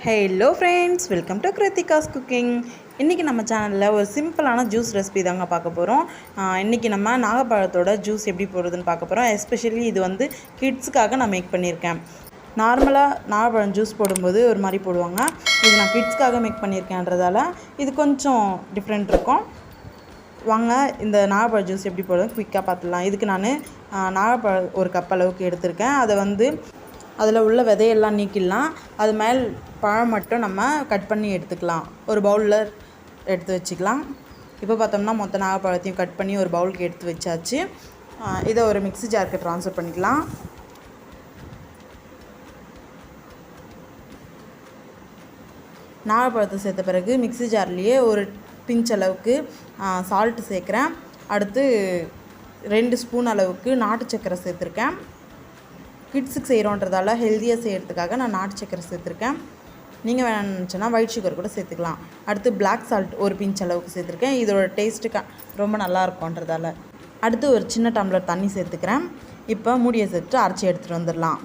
Hello friends, welcome to Kiruthika's cooking. இன்றைக்கி நம்ம சேனலில் ஒரு சிம்பிளான ஜூஸ் ரெசிபி தாங்க பார்க்க போகிறோம். இன்றைக்கி நம்ம நாகப்பழத்தோட ஜூஸ் எப்படி போடுறதுன்னு பார்க்க போகிறோம். எஸ்பெஷலி இது வந்து கிட்ஸுக்காக நான் மேக் பண்ணியிருக்கேன். நார்மலாக நாகப்பழம் ஜூஸ் போடும்போது ஒரு மாதிரி போடுவாங்க. இது நான் கிட்ஸ்க்காக மேக் பண்ணியிருக்கேன்றதால இது கொஞ்சம் டிஃப்ரெண்ட் இருக்கும். வாங்க இந்த நாகப்பழ ஜூஸ் எப்படி போடுறது குயிக்காக பார்த்துடலாம். இதுக்கு நான் நாகப்பழம் ஒரு கப் அளவுக்கு எடுத்திருக்கேன். அதை வந்து அதில் உள்ள விதையெல்லாம் நீக்கிடலாம். அது மேல் பழம் மட்டும் நம்ம கட் பண்ணி எடுத்துக்கலாம். ஒரு பவுலில் எடுத்து வச்சுக்கலாம். இப்போ பார்த்தோம்னா மொத்த நாகப்பழத்தையும் கட் பண்ணி ஒரு பவுலுக்கு எடுத்து வச்சாச்சு. இதை ஒரு மிக்ஸி ஜாருக்கு ட்ரான்ஸ்ஃபர் பண்ணிக்கலாம். நாகப்பழத்தை சேர்த்த பிறகு மிக்ஸி ஜார்லேயே ஒரு பிஞ்ச் அளவுக்கு சால்ட்டு சேர்க்குறேன். அடுத்து 2 ஸ்பூன் அளவுக்கு நாட்டு சக்கரை சேர்த்துருக்கேன். கிட்ஸுக்கு செய்கிறோன்றதால ஹெல்த்தியாக செய்கிறதுக்காக நான் நாட்டு சக்கரை சேர்த்துருக்கேன். நீங்கள் வேணும்னு நினச்சோன்னா ஒயிட் சுகர் கூட சேர்த்துக்கலாம். அடுத்து பிளாக் சால்ட் ஒரு பிஞ்ச் அளவுக்கு சேர்த்துருக்கேன். இதோட டேஸ்ட்டுக்கு ரொம்ப நல்லா இருக்கும்ன்றதால. அடுத்து ஒரு சின்ன டம்ளர் தண்ணி சேர்த்துக்கிறேன். இப்போ மூடியை சேர்த்துட்டு அரைச்சி எடுத்துகிட்டு வந்துடலாம்.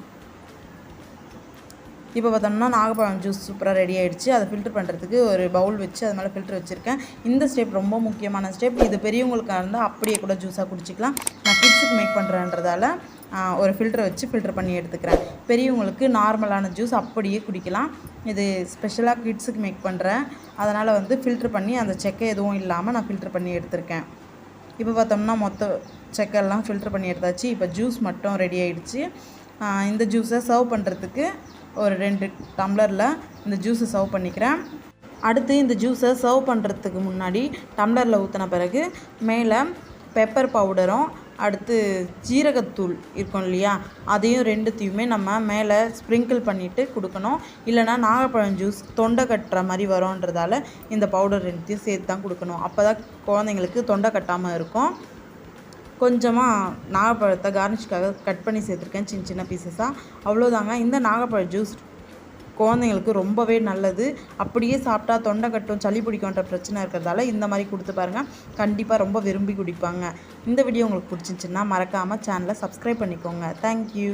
இப்போ பார்த்தோம்னா நாகப்பழம் ஜூஸ் சூப்பராக ரெடி ஆகிடுச்சு. அதை ஃபில்டர் பண்ணுறதுக்கு ஒரு பவுல் வச்சு அது மேலே ஃபில்டர் வச்சுருக்கேன். இந்த ஸ்டெப் ரொம்ப முக்கியமான ஸ்டெப். இது பெரியவங்களுக்காக இருந்தால் அப்படியே கூட ஜூஸாக குடிச்சிக்கலாம். நான் கிட்ஸுக்கு மேக் பண்ணுறேன்றதால ஒரு ஃபில்டரை வச்சு ஃபில்டர் பண்ணி எடுத்துக்கிறேன். பெரியவங்களுக்கு நார்மலான ஜூஸ் அப்படியே குடிக்கலாம். இது ஸ்பெஷலாக கிட்ஸுக்கு மேக் பண்ணுறேன். அதனால் வந்து ஃபில்டர் பண்ணி அந்த செக்கை எதுவும் இல்லாமல் நான் ஃபில்டர் பண்ணி எடுத்திருக்கேன். இப்போ பார்த்தோம்னா மொத்த செக்கெல்லாம் ஃபில்டர் பண்ணி எடுத்தாச்சு. இப்போ ஜூஸ் மட்டும் ரெடி ஆகிடுச்சு. இந்த ஜூஸை சர்வ் பண்ணுறதுக்கு ஒரு 2 டம்ளரில் இந்த ஜூஸை சர்வ் பண்ணிக்கிறேன். அடுத்து இந்த ஜூஸை சர்வ் பண்ணுறதுக்கு முன்னாடி டம்ளரில் ஊற்றின பிறகு மேலே பெப்பர் பவுடரும் அடுத்து ஜீரகத்தூள் இருக்கும் இல்லையா, அதையும் 2த்தையுமே நம்ம மேலே ஸ்ப்ரிங்கிள் பண்ணிவிட்டு கொடுக்கணும். இல்லைனா நாகப்பழம் ஜூஸ் தொண்டை கட்டுற மாதிரி வரும்ன்றதால இந்த பவுடர் 2த்தையும் சேர்த்து தான் கொடுக்கணும். அப்போ தான் குழந்தைங்களுக்கு தொண்டை கட்டாமல் இருக்கும். கொஞ்சமாக நாகப்பழத்தை கார்னிஷ்காக கட் பண்ணி சேர்த்துருக்கேன் சின்ன சின்ன பீசஸாக. அவ்வளோதாங்க. இந்த நாகப்பழ ஜூஸ் குழந்தைங்களுக்கு ரொம்பவே நல்லது. அப்படியே சாப்பிட்டா தொண்டை கட்டும் சளி பிடிக்கும்ன்ற பிரச்சனை இருக்கிறதால இந்த மாதிரி கொடுத்து பாருங்கள். கண்டிப்பாக ரொம்ப விரும்பி குடிப்பாங்க. இந்த வீடியோ உங்களுக்கு பிடிச்சிருந்துச்சின்னா மறக்காமல் சேனலை சப்ஸ்கிரைப் பண்ணிக்கோங்க. தேங்க்யூ.